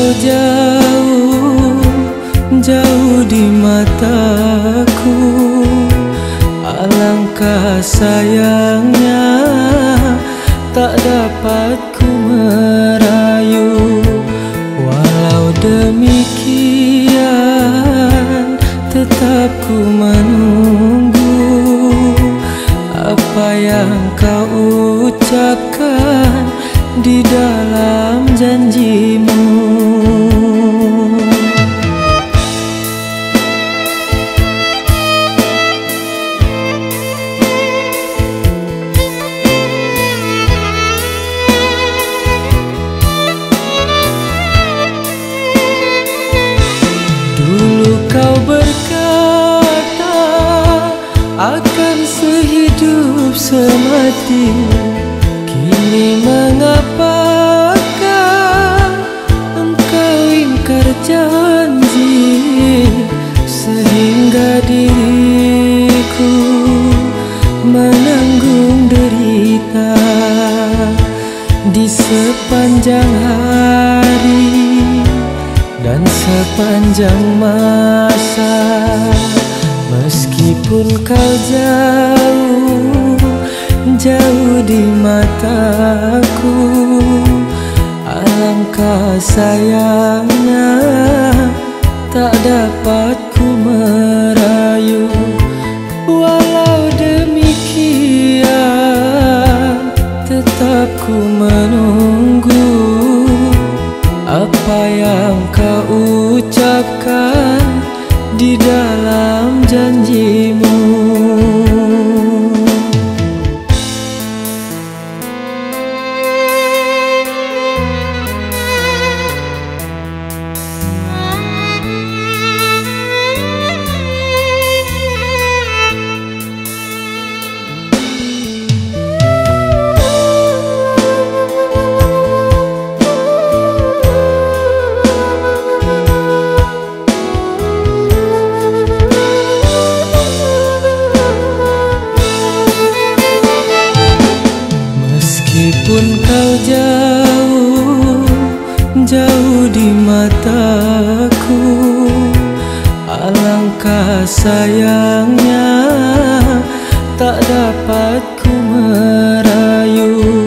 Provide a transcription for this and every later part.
kau jauh, jauh di mataku. Alangkah sayangnya tak dapat ku merayu. Walau demikian tetap ku menunggu apa yang kau ucapkan di dalam janjimu. Dulu kau berkata akan sehidup semati. Kini mengapakah engkau ingkar janji, sehingga diriku menanggung derita di sepanjang hari dan sepanjang masa. Meskipun kau jauh, jauh di mataku, alangkah sayangnya tak dapat ku merayu. Walau demikian tetap ku menunggu apa yang kau ucapkan di dalam janjimu. Meskipun kau jauh, jauh di mataku, alangkah sayangnya tak dapat ku merayu.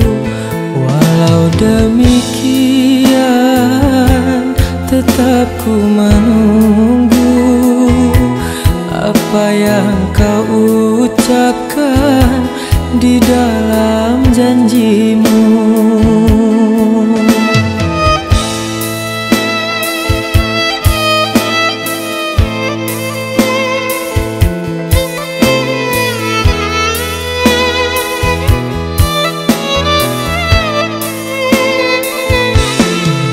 Walau demikian tetap ku menunggu apa yang kau ucapkan di dalam janjimu.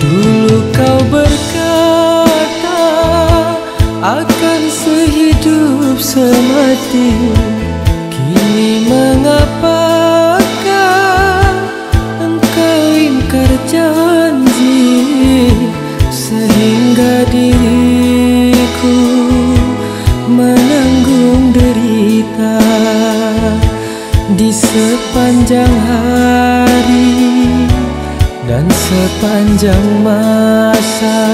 Dulu kau berkata akan sehidup semati. Kini mengapakah engkau ingkar janji, sehingga diriku menanggung derita di sepanjang hari dan sepanjang masa.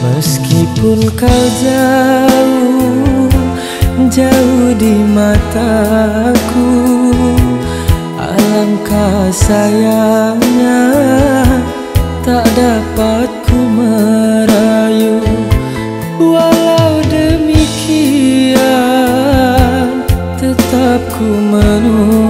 Meskipun kau jauh, jauh di mataku, alangkah sayangnya tak dapat ku merayu. Walau demikian tetap ku menunggu